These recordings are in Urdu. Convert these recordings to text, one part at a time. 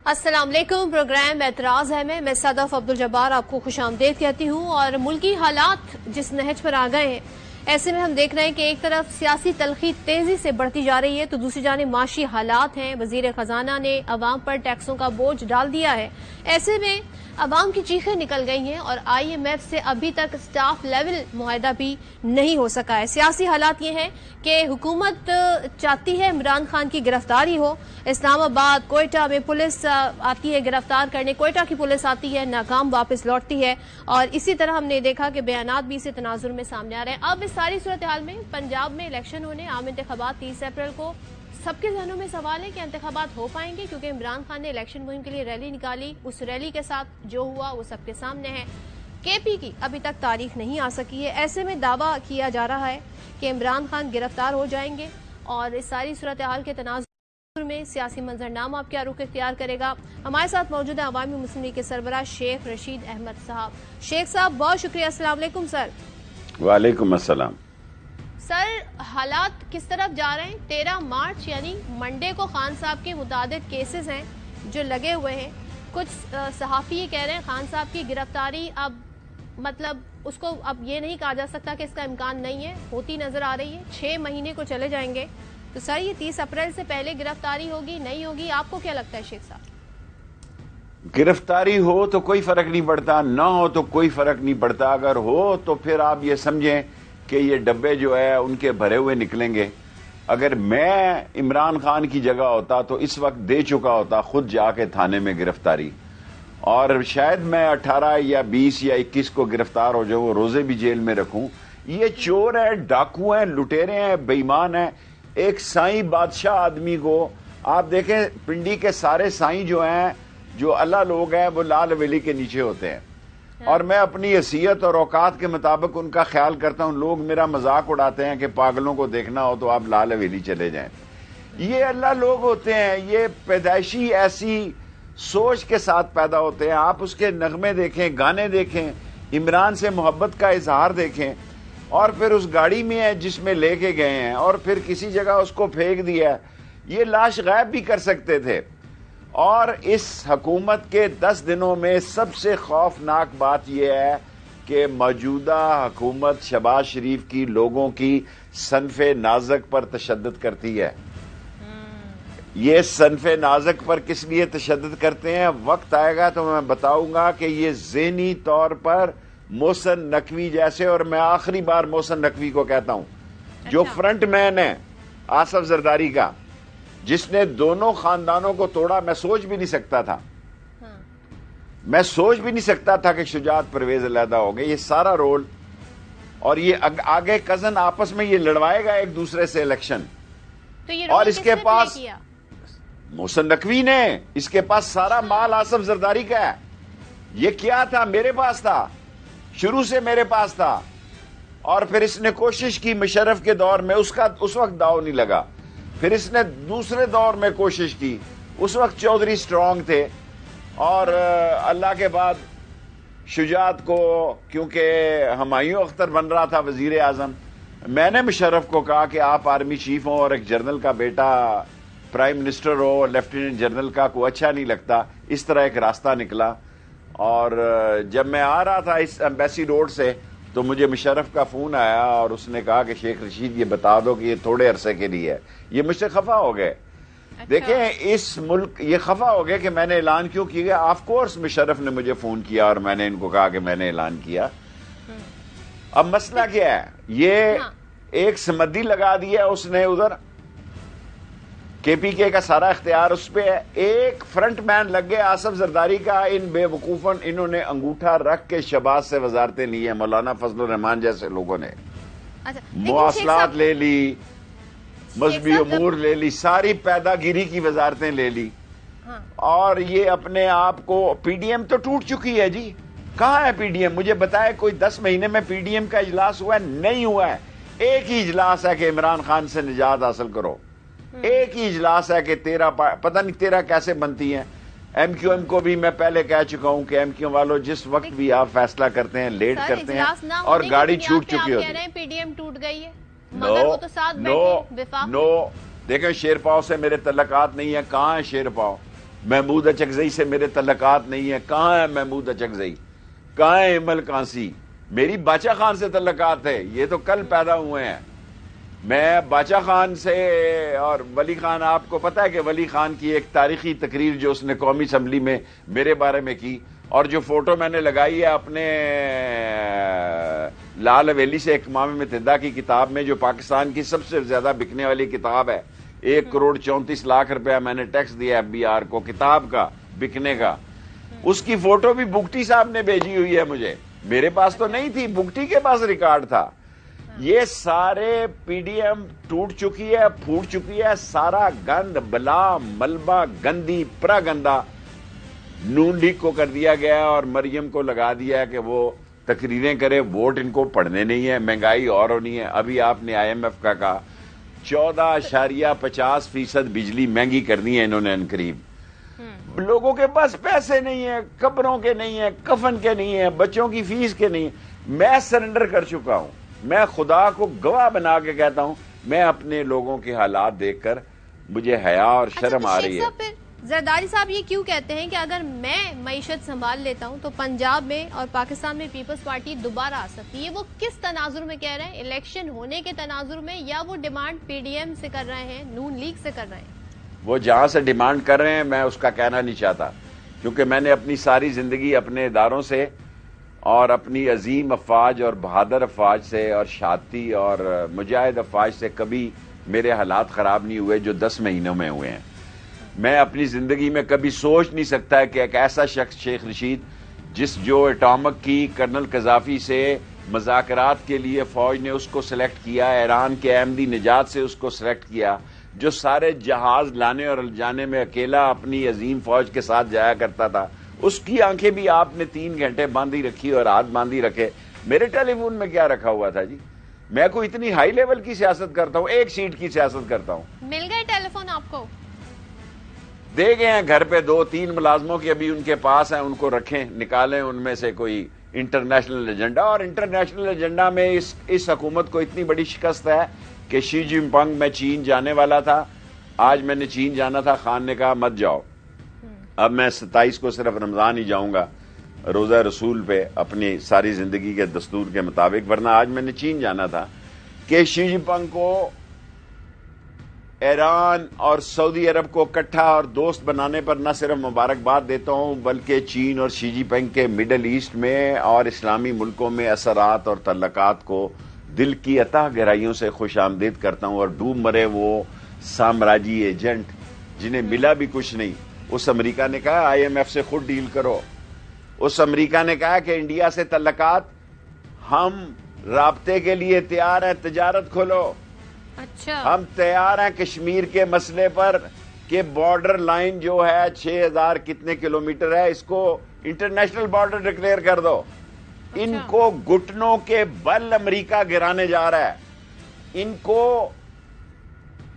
السلام علیکم، پروگرام اعتراض ہے میں صدف عبدالجبار آپ کو خوش آمدید کہتی ہوں۔ اور ملکی حالات جس نہج پر آ گئے ہیں، ایسے میں ہم دیکھ رہے ہیں کہ ایک طرف سیاسی تلخی تیزی سے بڑھتی جا رہی ہے تو دوسری جانب معاشی حالات ہیں۔ وزیر خزانہ نے عوام پر ٹیکسوں کا بوجھ ڈال دیا ہے، ایسے میں عوام کی چیخیں نکل گئی ہیں اور آئی ایم ایف سے ابھی تک سٹاف لیول معاہدہ بھی نہیں ہو سکا ہے۔ سیاسی حالات یہ ہیں کہ حکومت چاہتی ہے عمران خان کی گرفتاری ہو، اسلام آباد کوئٹہ میں پولیس آتی ہے گرفتار کرنے، کوئٹہ کی پولیس آتی ہے ناکام واپس لوٹتی ہے، اور اسی طرح ہم نے دیکھا کہ بیانات بھی اسے تناظر میں سامنے آ رہے ہیں۔ اب اس ساری صورتحال میں پنجاب میں الیکشن ہونے، عام انتخابات 30 اپریل کو، سب کے ذہنوں میں سوال ہے کہ انتخابات ہو پائیں گے، کیونکہ عمران خان نے الیکشن مہم کے لیے ریلی نکالی، اس ریلی کے ساتھ جو ہوا وہ سب کے سامنے ہے۔ کے پی کی ابھی تک تاریخ نہیں آ سکی ہے، ایسے میں دعویٰ کیا جا رہا ہے کہ عمران خان گرفتار ہو جائیں گے، اور اس ساری صورتحال کے تناظر میں سیاسی منظرنامہ اب کیا رخ اختیار کرے گا۔ ہمارے ساتھ موجود ہے عوامی مسلم لیگ کے سربراہ شیخ رشید احمد صاحب۔ شیخ صاحب بہت شکریہ، السلام علیکم سر۔ وعلیکم السلام سر، حالات کس طرف جا رہے ہیں؟ 13 مارچ یعنی منڈے کو خان صاحب کے متعدد کیسز ہیں جو لگے ہوئے ہیں، کچھ صحافی یہ کہہ رہے ہیں خان صاحب کی گرفتاری اب مطلب اس کو اب یہ نہیں کہا جا سکتا کہ اس کا امکان نہیں ہے، ہوتی نظر آ رہی ہے، 6 مہینے کو چلے جائیں گے، تو سر یہ 30 اپریل سے پہلے گرفتاری ہوگی نہیں ہوگی، آپ کو کیا لگتا ہے شیخ صاحب؟ گرفتاری ہو تو کوئی فرق نہیں پڑتا، نہ ہو تو کوئی فرق نہیں پڑتا، اگر ہو تو پھر آپ یہ سمجھیں کہ یہ ڈبے جو ہے ان کے بھرے ہوئے نکلیں گے۔ اگر میں عمران خان کی جگہ ہوتا تو اس وقت دے چکا ہوتا خود جا کے تھانے میں گرفتاری، اور شاید میں 18 یا 20 یا 21 کو گرفتار ہو جاؤں، روزے بھی جیل میں رکھوں۔ یہ چور ہے، ڈاکو ہیں، لٹیرے ہیں، بے ایمان ہیں۔ ایک سائیں بادشاہ آدمی کو آپ دیکھیں، پنڈی کے سارے سائیں جو ہیں، جو اللہ لوگ ہیں، وہ لال ویلی کے نیچے ہوتے ہیں، اور میں اپنی حیثیت اور اوقات کے مطابق ان کا خیال کرتا ہوں۔ لوگ میرا مذاق اڑاتے ہیں کہ پاگلوں کو دیکھنا ہو تو آپ لال ویلی چلے جائیں۔ یہ اللہ لوگ ہوتے ہیں، یہ پیدائشی ایسی سوچ کے ساتھ پیدا ہوتے ہیں۔ آپ اس کے نغمے دیکھیں، گانے دیکھیں، عمران سے محبت کا اظہار دیکھیں، اور پھر اس گاڑی میں ہے جس میں لے کے گئے ہیں، اور پھر کسی جگہ اس کو پھینک دیا۔ یہ لاش غائب بھی کر سکتے تھے۔ اور اس حکومت کے 10 دنوں میں سب سے خوفناک بات یہ ہے کہ موجودہ حکومت شہباز شریف کی لوگوں کی صنف نازک پر تشدد کرتی ہے۔ یہ صنف نازک پر کس لیے تشدد کرتے ہیں، وقت آئے گا تو میں بتاؤں گا کہ یہ ذہنی طور پر محسن نقوی جیسے، اور میں آخری بار محسن نقوی کو کہتا ہوں جو فرنٹ مین ہے آصف زرداری کا، جس نے دونوں خاندانوں کو توڑا، میں سوچ بھی نہیں سکتا تھا، میں سوچ بھی نہیں سکتا تھا کہ شجاعت پرویز علیحدہ ہو گئے۔ یہ سارا رول، اور یہ آگے کزن آپس میں یہ لڑوائے گا ایک دوسرے سے الیکشن، اور اس کے پاس محسن نقوی نے، اس کے پاس سارا مال آصف زرداری کا ہے۔ یہ کیا تھا؟ میرے پاس تھا، شروع سے میرے پاس تھا، اور پھر اس نے کوشش کی مشرف کے دور میں، اس وقت داؤ نہیں لگا، پھر اس نے دوسرے دور میں کوشش کی، اس وقت چودھری سٹرونگ تھے، اور اللہ کے بعد شجاعت کو، کیونکہ ہمایوں اختر بن رہا تھا وزیر اعظم، میں نے مشرف کو کہا کہ آپ آرمی چیف ہوں اور ایک جنرل کا بیٹا پرائم منسٹر ہو، لیفٹیننٹ جنرل کا کوئی اچھا نہیں لگتا۔ اس طرح ایک راستہ نکلا، اور جب میں آ رہا تھا اس ایمبیسی روڈ سے تو مجھے مشرف کا فون آیا، اور اس نے کہا کہ شیخ رشید یہ بتا دو کہ یہ تھوڑے عرصے کے لیے ہے۔ یہ مجھ سے خفا ہو گئے۔ دیکھیں اس ملک یہ خفا ہو گئے کہ میں نے اعلان کیوں کیا۔ آف کورس مشرف نے مجھے فون کیا اور میں نے ان کو کہا کہ میں نے اعلان کیا۔ اب مسئلہ کیا ہے؟ یہ ایک سمدی لگا دیا اس نے ادھر، کے پی کے کا سارا اختیار اس پہ ہے۔ ایک فرنٹ مین لگ گیا آصف زرداری کا، ان بے وقوفن انہوں نے انگوٹھا رکھ کے شہباز سے وزارتیں لی ہیں، مولانا فضل الرحمان جیسے لوگوں نے مواصلات لے لی، مذہبی امور لے لی، ساری پیدا گیری کی وزارتیں لے لی، اور یہ اپنے آپ کو، پی ڈی ایم تو ٹوٹ چکی ہے جی۔ کہاں ہے پی ڈی ایم؟ مجھے بتائے کوئی 10 مہینے میں پی ڈی ایم کا اجلاس ہوا ہے؟ نہیں ہوا ہے۔ ایک ہی اجلاس ہے کہ عمران خان سے نجات حاصل کرو، ایک ہی اجلاس ہے کہ پتہ نہیں 13 کیسے بنتی ہیں۔ ایم کیو ایم کو بھی میں پہلے کہہ چکا ہوں کہ ایم کیو ایم والوں جس وقت بھی آپ فیصلہ کرتے ہیں لیٹ کرتے ہیں، اور گاڑی چھوٹ چکی ہوتی ہے۔ پی ڈی ایم ٹوٹ گئی ہے، نو، دیکھیں شیر پاؤ سے میرے تعلقات نہیں ہیں، کہاں ہے شیر پاؤ؟ محمود اچکزئی سے میرے تعلقات نہیں ہیں. کہاں ہے محمود اچکزئی؟ کہاں ہے امل کانسی؟ میری باچا خان سے تعلقات ہے. یہ تو کل پیدا ہوئے ہیں. میں باچا خان سے اور ولی خان، آپ کو پتا ہے کہ ولی خان کی ایک تاریخی تقریر جو اس نے قومی اسمبلی میں میرے بارے میں کی، اور جو فوٹو میں نے لگائی ہے اپنے لال حویلی سے اقمام متحدہ کی کتاب میں، جو پاکستان کی سب سے زیادہ بکنے والی کتاب ہے، 1,34,00,000 روپیہ میں نے ٹیکس دیا FBR کو کتاب کا بکنے کا. اس کی فوٹو بھی بگٹی صاحب نے بھیجی ہوئی ہے مجھے. میرے پاس تو نہیں تھی، بگٹی کے پاس ریکارڈ تھا. یہ سارے PDM ٹوٹ چکی ہے، پھوٹ چکی ہے. سارا گند، بلا، ملبہ، گندی پراگندہ نون لیگ کو کر دیا گیا ہے، اور مریم کو لگا دیا ہے کہ وہ تقریریں کرے. ووٹ ان کو پڑھنے نہیں ہے. مہنگائی اور ہونی ہے. ابھی آپ نے IMF کا کہا 14.50% بجلی مہنگی کرنی ہے انہوں نے انقریب. لوگوں کے پاس پیسے نہیں ہیں، قبروں کے نہیں ہیں، کفن کے نہیں ہیں، بچوں کی فیس کے نہیں ہیں. میں سرنڈر کر چکا ہوں. میں خدا کو گواہ بنا کے کہتا ہوں، میں اپنے لوگوں کے حالات دیکھ کر مجھے حیا اور شرم آ رہی ہے. زرداری صاحب یہ کیوں کہتے ہیں کہ اگر میں معیشت سنبھال لیتا ہوں تو پنجاب میں اور پاکستان میں پیپلز پارٹی دوبارہ آ سکتی ہے؟ وہ کس تناظر میں کہہ رہے ہیں؟ الیکشن ہونے کے تناظر میں، یا وہ ڈیمانڈ PDM سے کر رہے ہیں، نون لیگ سے کر رہے ہیں؟ وہ جہاں سے ڈیمانڈ کر رہے ہیں میں اس کا کہنا نہیں چاہتا، کیونکہ میں نے اپنی ساری زندگی اپنے اداروں سے اور اپنی عظیم افواج اور بہادر افواج سے اور شہادتی اور مجاہد افواج سے کبھی میرے حالات خراب نہیں ہوئے جو 10 مہینوں میں ہوئے ہیں. میں اپنی زندگی میں کبھی سوچ نہیں سکتا کہ ایک ایسا شخص شیخ رشید جو ایٹامک کی کرنل قذافی سے مذاکرات کے لیے فوج نے اس کو سلیکٹ کیا، ایران کے احمدی نژاد سے اس کو سلیکٹ کیا، جو سارے جہاز لانے اور جانے میں اکیلا اپنی عظیم فوج کے ساتھ جایا کرتا تھا، اس کی آنکھیں بھی آپ نے 3 گھنٹے باندھی رکھی اور ہاتھ باندھی رکھے. میرے ٹیلی فون میں کیا رکھا ہوا تھا جی؟ میں کوئی اتنی ہائی لیول کی سیاست کرتا ہوں؟ 1 سیٹ کی سیاست کرتا ہوں. مل گئے ٹیلی فون آپ کو؟ دے گئے ہیں گھر پہ 2-3 ملازموں کی ابھی ان کے پاس ہیں، ان کو رکھیں، نکالیں ان میں سے کوئی انٹرنیشنل ایجنڈا. اور انٹرنیشنل ایجنڈا میں اس حکومت کو اتنی بڑی شکست ہے کہ شی جن پنگ میں چین جانے والا تھا، آج میں نے چین جانا تھا، خان نے کہا مت جاؤ. اب میں 27 کو صرف رمضان ہی جاؤں گا روزہ رسول پہ اپنی ساری زندگی کے دستور کے مطابق، ورنہ آج میں نے چین جانا تھا. کہ شی جن پنگ کو ایران اور سعودی عرب کو اکٹھا اور دوست بنانے پر نہ صرف مبارکباد دیتا ہوں، بلکہ چین اور شی جن پنگ کے مڈل ایسٹ میں اور اسلامی ملکوں میں اثرات اور تعلقات کو دل کی اتھاہ گہرائیوں سے خوش آمدید کرتا ہوں. اور ڈوب مرے وہ سامراجی ایجنٹ جنہیں ملا بھی کچھ نہیں. اس امریکہ نے کہا IMF سے خود ڈیل کرو. اس امریکہ نے کہا کہ انڈیا سے تعلقات، ہم رابطے کے لیے تیار ہیں، تجارت کھولو. اچھا، ہم تیار ہیں کشمیر کے مسئلے پر کہ بارڈر لائن جو ہے 6000 کتنے کلومیٹر ہے، اس کو انٹرنیشنل بارڈر ڈکلیئر کر دو. ان کو گھٹنوں کے بل امریکہ گرانے جا رہا ہے. ان کو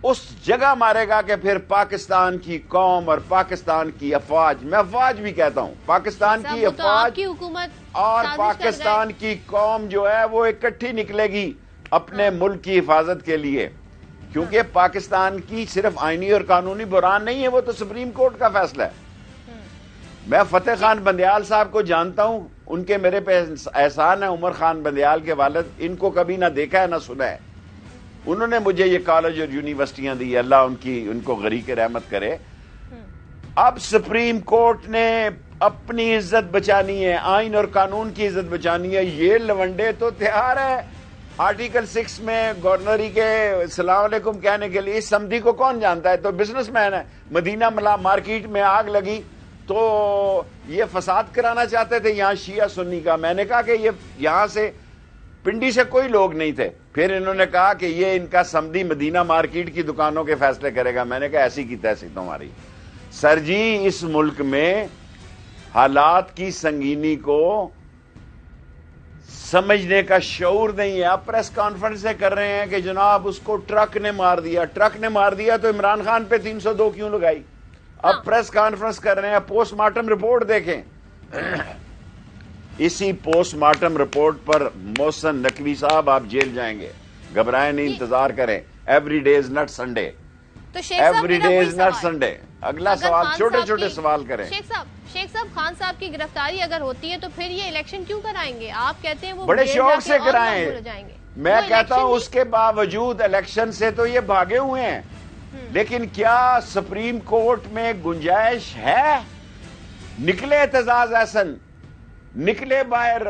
اس جگہ مارے گا کہ پھر پاکستان کی قوم اور پاکستان کی افواج، میں افواج بھی کہتا ہوں، پاکستان کی افواج کی حکومت اور پاکستان کی قوم جو ہے وہ اکٹھی نکلے گی اپنے ملک کی حفاظت کے لیے. کیونکہ پاکستان کی صرف آئینی اور قانونی بحران نہیں ہے، وہ تو سپریم کورٹ کا فیصلہ ہے. میں فتح خان بندیال صاحب کو جانتا ہوں، ان کے میرے پہ احسان ہے. عمر خان بندیال کے والد، ان کو کبھی نہ دیکھا ہے نہ سنا ہے. انہوں نے مجھے یہ کالج اور یونیورسٹیاں دی، اللہ ان کو غریق رحمت کرے. اب سپریم کورٹ نے اپنی عزت بچانی ہے، آئین اور قانون کی عزت بچانی ہے. یہ لونڈے تو تیار ہے آرٹیکل 6 میں گورنری کے السلام علیکم کہنے کے لیے. اس سمدھی کو کون جانتا ہے؟ تو بزنس مین ہے. مدینہ مارکیٹ میں آگ لگی تو یہ فساد کرانا چاہتے تھے یہاں شیعہ سنی کا. میں نے کہا کہ یہ یہاں سے پنڈی سے کوئی لوگ نہیں تھے. پھر انہوں نے کہا کہ یہ ان کا سمدھی مدینہ مارکیٹ کی دکانوں کے فیصلے کرے گا. میں نے کہا ایسی کی تیسی تمہاری. سر جی، اس ملک میں حالات کی سنگینی کو سمجھنے کا شعور نہیں ہے. آپ پریس کانفرنسیں کر رہے ہیں کہ جناب اس کو ٹرک نے مار دیا. ٹرک نے مار دیا تو عمران خان پہ 302 کیوں لگائی؟ اب پریس کانفرنس کر رہے ہیں. پوسٹ مارٹم رپورٹ دیکھیں. اسی پوسٹ مارٹم رپورٹ پر محسن نقوی صاحب آپ جیل جائیں گے. گھبرائیں نہیں، انتظار کریں. Every day is not Sunday. تو شیخ صاحب every day is not Sunday. اگلا سوال چھوٹے چھوٹے سوال کریں. شیخ صاحب خان صاحب کی گرفتاری اگر ہوتی ہے تو پھر یہ الیکشن کیوں کرائیں گے؟ آپ کہتے ہیں وہ بڑے شوق سے کرائیں. میں کہتا ہوں اس کے باوجود الیکشن سے تو یہ بھاگے ہوئے ہیں، لیکن کیا سپریم کورٹ میں گنجائش ہے؟ نکلے اعتزاز احسن، نکلے باہر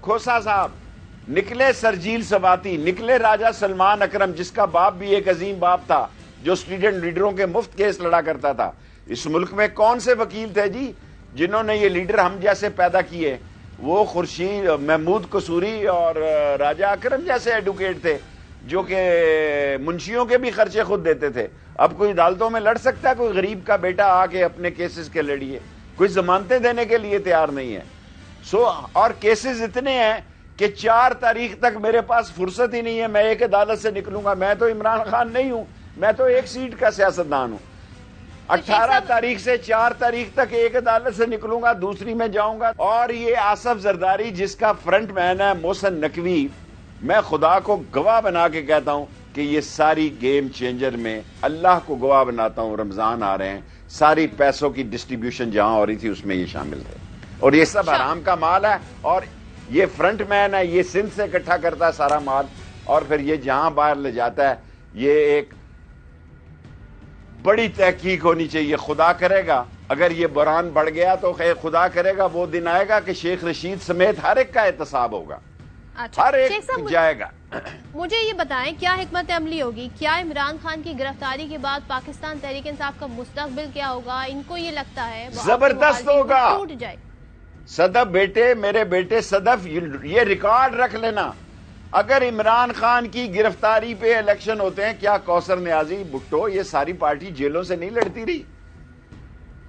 کھوسا صاحب، نکلے سرجیل سواتی، نکلے راجہ سلمان اکرم جس کا باپ بھی ایک عظیم باپ تھا جو اسٹوڈنٹ لیڈروں کے مفت کیس لڑا کرتا تھا. اس ملک میں کون سے وکیل تھے جی جنہوں نے یہ لیڈر ہم جیسے پیدا کیے؟ وہ خورشید محمود قصوری اور راجہ اکرم جیسے ایڈوکیٹ تھے جو کہ منشیوں کے بھی خرچے خود دیتے تھے. اب کوئی عدالتوں میں لڑ سکتا ہے؟ کوئی غریب کا بیٹا آ کے اپنے کیسز کے لڑیے، کوئی ضمانتیں دینے کے لیے تیار نہیں ہے. اور کیسز اتنے ہیں کہ 4 تاریخ تک میرے پاس فرصت ہی نہیں ہے. میں ایک عدالت سے نکلوں گا، میں تو عمران خان نہیں ہوں، میں تو ایک سیٹ کا سیاستدان ہوں. 18 تاریخ سے 4 تاریخ تک ایک عدالت سے نکلوں گا، دوسری میں جاؤں گا. اور یہ آصف زرداری جس کا فرنٹ مین ہے محسن نقوی، میں خدا کو گواہ بنا کے کہتا ہوں کہ یہ ساری گیم چینجر میں اللہ کو گواہ بناتا ہوں، رمضان آ رہے ہیں، ساری پیسوں کی ڈسٹریبیوشن جہاں ہو رہی تھی اس میں یہ شامل تھے. اور یہ سب حرام کا مال ہے، اور یہ فرنٹ مین ہے، یہ سندھ سے اکٹھا کرتا ہے سارا مال اور پھر یہ جہاں باہر لے جاتا ہے. یہ ایک بڑی تحقیق ہونی چاہیے. خدا کرے گا اگر یہ بحران بڑھ گیا تو خدا کرے گا وہ دن آئے گا کہ شیخ رشید سمیت ہر ایک کا احتساب ہوگا، ہر ایک جائے گا. مجھے یہ بتائیں کیا حکمت عملی ہوگی؟ کیا عمران خان کی گرفتاری کے بعد پاکستان تحریک انصاف کا مستقبل کیا ہوگا؟ ان کو یہ لگتا ہے زبردست ہوگا. ٹوٹ جائے. صدف بیٹے، میرے بیٹے صدف، یہ ریکارڈ رکھ لینا، اگر عمران خان کی گرفتاری پہ الیکشن ہوتے ہیں، کیا کوثر نیازی، بھٹو، یہ ساری پارٹی جیلوں سے نہیں لڑتی رہی؟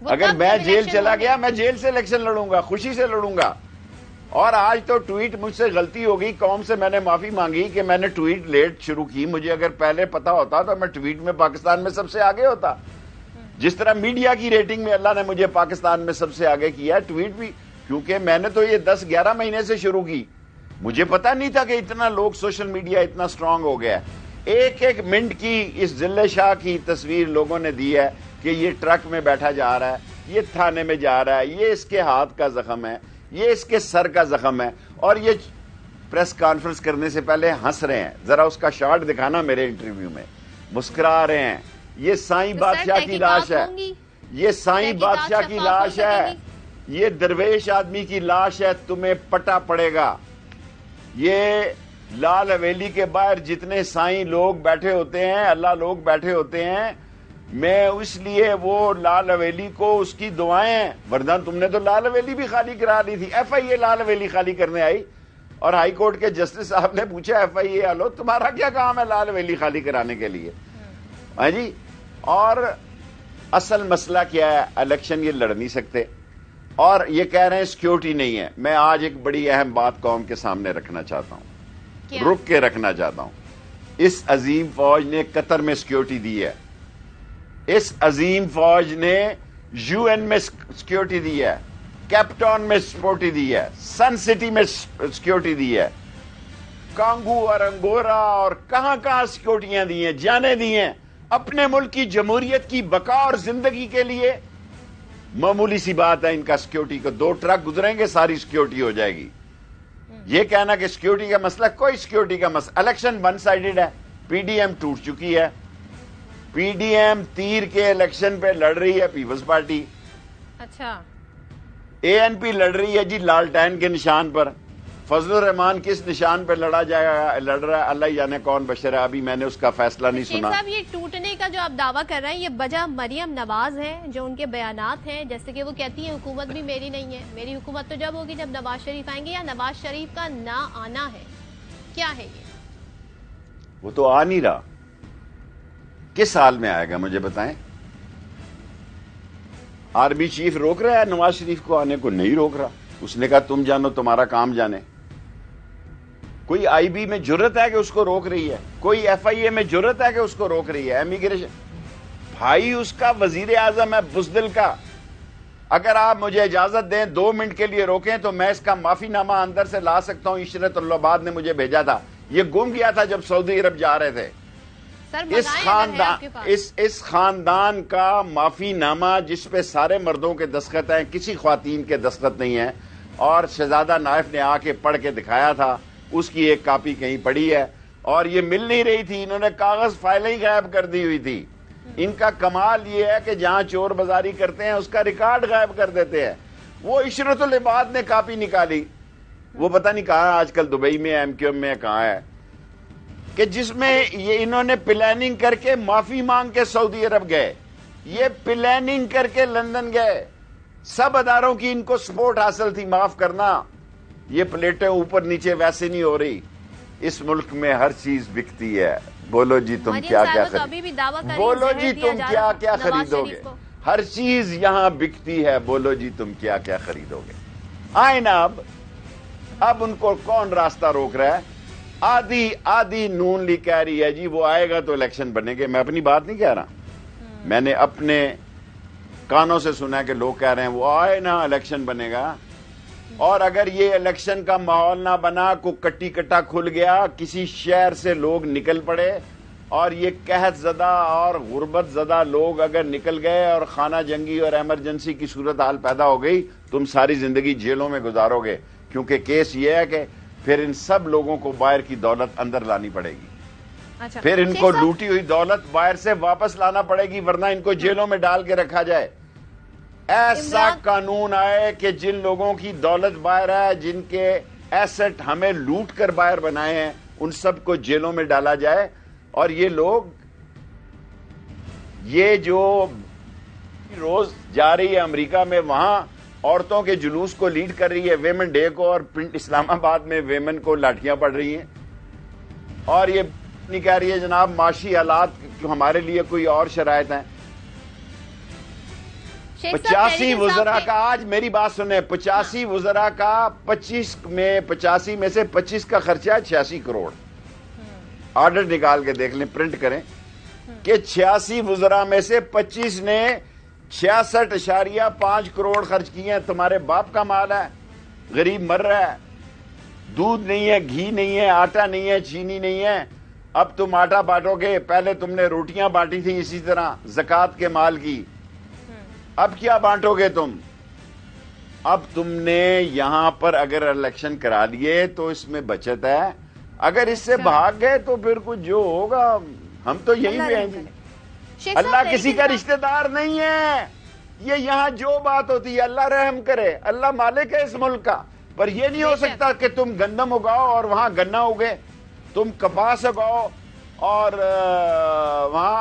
اگر میں جیل چلا گیا، میں جیل سے الیکشن لڑوں گا، خوشی سے لڑوں گا. اور آج تو ٹویٹ مجھ سے غلطی ہو گئی، قوم سے میں نے معافی مانگی کہ میں نے ٹویٹ لیٹ شروع کی. مجھے اگر پہلے پتا ہوتا تو میں ٹویٹ میں پاکستان میں سب سے آگے ہوتا. جس طرح میڈیا کی ریٹنگ میں اللہ نے مجھے پاکستان میں سب سے آگے کیا، ٹویٹ بھی، کیونکہ میں نے تو یہ 10-11 مہینے سے شروع کی. مجھے پتا نہیں تھا کہ اتنا لوگ سوشل میڈیا اتنا سٹرونگ ہو گیا. ایک ایک منٹ کی اس ذلہ شاہ کی تصویر لوگوں نے دی ہے کہ یہ ٹرک میں بیٹھا جا رہا ہے، یہ تھانے میں جا رہا ہے، یہ اس کے ہاتھ کا زخم ہے، یہ اس کے سر کا زخم ہے، اور یہ پریس کانفرنس کرنے سے پہلے ہنس رہے ہیں. ذرا اس کا شارٹ دکھانا میرے انٹرویو میں، مسکرا رہے ہیں. یہ سائیں بادشاہ کی لاش ہے، یہ سائیں بادشاہ کی لاش ہے، یہ درویش آدمی کی لاش ہے، تمہیں پٹا پڑے گا. یہ لال حویلی کے باہر جتنے سائیں لوگ بیٹھے ہوتے ہیں، اللہ لوگ بیٹھے ہوتے ہیں، میں اس لیے وہ لال حویلی کو اس کی دعائیں ہیں. ورنہ تم نے تو لال حویلی بھی خالی کرا لی تھی. ایف آئی اے لال حویلی خالی کرنے آئی اور ہائی کورٹ کے جسٹس صاحب نے پوچھا ایف آئی اے والو تمہارا کیا کام ہے لال حویلی خالی کرانے کے لیے؟ ہاں جی. اور اصل مسئلہ کیا ہے؟ الیکشن یہ لڑ نہیں سکتے اور یہ کہہ رہے ہیں سیکیورٹی نہیں ہے. میں آج ایک بڑی اہم بات قوم کے سامنے رکھنا چاہتا ہوں، رک کے رکھنا چاہتا ہوں. اس عظیم فوج نے قطر میں سیکیورٹی دی ہے، اس عظیم فوج نے یو این میں سیکیورٹی دی ہے، کیپ ٹاؤن میں سیکیورٹی دی ہے، سن سٹی میں سیکیورٹی دی ہے، کانگو اور انگورا اور کہاں کہاں سیکیورٹیاں دی ہیں، جانے دی ہیں. اپنے ملک کی جمہوریت کی بقا اور زندگی کے لیے معمولی سی بات ہے ان کا سیکیورٹی کو. 2 ٹرک گزریں گے ساری سیکیورٹی ہو جائے گی. یہ کہنا کہ سیکیورٹی کا مسئلہ، کوئی سیکیورٹی کا مسئلہ. الیکشن 1 سائیڈڈ ہے، پی ڈی ایم ٹوٹ چکی ہے. پی ڈی ایم تیر کے الیکشن پہ لڑ رہی ہے پیپلز پارٹی. اچھا. اے این پی لڑ رہی ہے جی لالٹین کے نشان پر. فضل الرحمان کس نشان پہ لڑ رہا ہے اللہ جانے کون بشر ہے، ابھی میں نے اس کا فیصلہ نہیں سنا. صاحب یہ ٹوٹنے کا جو آپ دعویٰ کر رہے ہیں یہ وجہ مریم نواز ہے، جو ان کے بیانات ہیں، جیسے کہ وہ کہتی ہیں حکومت بھی میری نہیں ہے، میری حکومت تو جب ہوگی جب نواز شریف آئیں گے، یا نواز شریف کا نہ آنا ہے؟ کیا ہے یہ؟ وہ تو آ نہیں رہا. کس حال میں آئے گا مجھے بتائیں؟ آرمی چیف روک رہا ہے نواز شریف کو آنے کو؟ نہیں روک رہا. اس نے کہا تم جانو تمہارا کام جانے. کوئی آئی بی میں جرت ہے کہ اس کو روک رہی ہے؟ کوئی ایف آئی اے میں جرت ہے کہ اس کو روک رہی ہے؟ امیگریشن بھائی اس کا وزیر اعظم ہے بزدل کا. اگر آپ مجھے اجازت دیں 2 منٹ کے لیے روکیں تو میں اس کا معافی نامہ اندر سے لا سکتا ہوں. عشرت اللہ آباد نے مجھے بھیجا تھا، یہ گم گیا تھا جب سعودی عرب جا رہے تھے. اس خاندان کا معافی نامہ جس پہ سارے مردوں کے دستخط ہیں، کسی خواتین کے دستخط نہیں ہیں، اور شہزادہ نائف نے آ کے پڑھ کے دکھایا تھا، اس کی ایک کاپی کہیں پڑی ہے، اور یہ مل نہیں رہی تھی، انہوں نے کاغذ فائلیں ہی غائب کر دی ہوئی تھی۔ ان کا کمال یہ ہے کہ جہاں چور بازاری کرتے ہیں اس کا ریکارڈ غائب کر دیتے ہیں۔ وہ عشرت العباد نے کاپی نکالی، وہ پتہ نہیں کہاں آج کل، دبئی میں، ایم کیو ایم میں کہاں ہے، کہ جس میں یہ انہوں نے پلاننگ کر کے معافی مانگ کے سعودی عرب گئے، یہ پلاننگ کر کے لندن گئے، سب اداروں کی ان کو سپورٹ حاصل تھی معاف کرنا۔ یہ پلیٹیں اوپر نیچے ویسے نہیں ہو رہی، اس ملک میں ہر چیز بکتی ہے، بولو جی تم کیا بولو جی تم کیا کیا خریدو گے، ہر چیز یہاں بکتی ہے، بولو جی تم کیا کیا خریدو گے۔ آئیں نا اب ان کو کون راستہ روک رہا ہے؟ آدھی نون لیگ کہہ رہی ہے جی وہ آئے گا تو الیکشن بنے گے۔ میں اپنی بات نہیں کہہ رہا، میں نے اپنے کانوں سے سنا ہے کہ لوگ کہہ رہے ہیں وہ آئے نا الیکشن بنے گا، اور اگر یہ الیکشن کا ماحول نہ بنا، کو کٹی کٹا کھل گیا، کسی شہر سے لوگ نکل پڑے، اور یہ قحط زدہ اور غربت زدہ لوگ اگر نکل گئے اور خانہ جنگی اور ایمرجنسی کی صورتحال پیدا ہو گئی، تم ساری زندگی جیلوں میں گزارو گے، کیونکہ کیس یہ ہے کہ پھر ان سب لوگوں کو باہر کی دولت اندر لانی پڑے گی، پھر ان کو لوٹی ہوئی دولت باہر سے واپس لانا پڑے گی، ورنہ ان کو جیلوں میں ڈال کے رکھا جائے۔ ایسا قانون آئے کہ جن لوگوں کی دولت باہر ہے، جن کے ایسٹ ہمیں لوٹ کر باہر بنائے ہیں، ان سب کو جیلوں میں ڈالا جائے، اور یہ لوگ یہ جو روز جا رہی ہے امریکہ میں، وہاں عورتوں کے جلوس کو لیڈ کر رہی ہے ویمن ڈے کو، اور اسلام آباد میں ویمن کو لاٹھیاں پڑ رہی ہیں، اور یہ نہیں کہہ رہی ہے جناب معاشی حالات ہمارے لیے کوئی اور شرائط ہیں۔ 85 وزراء کا، آج میری بات سنیں، 85 وزراء کا 85 میں سے 25 کا خرچہ ہے 86 کروڑ۔ آرڈر نکال کے دیکھ لیں، پرنٹ کریں کہ 86 وزراء میں سے 25 نے 66.5 کروڑ خرچ کیے ہیں۔ تمہارے باپ کا مال ہے، غریب مر رہا ہے، دودھ نہیں ہے، گھی نہیں ہے، آٹا نہیں ہے، چینی نہیں ہے۔ اب تم آٹا بانٹو گے، پہلے تم نے روٹیاں بانٹی تھی اسی طرح زکوٰۃ کے مال کی، اب کیا بانٹو گے تم؟ اب تم نے یہاں پر اگر الیکشن کرا لیے تو اس میں بچت ہے، اگر اس سے بھاگ گئے تو پھر کچھ جو ہوگا ہم تو یہی بھی ہیں جی۔ اللہ کسی کا رشتہ دار نہیں ہے، یہ یہاں جو بات ہوتی ہے اللہ رحم کرے، اللہ مالک ہے اس ملک کا، پر یہ نہیں ہو سکتا کہ تم گندم اگاؤ اور وہاں گنا اگے، تم کپاس اگاؤ اور وہاں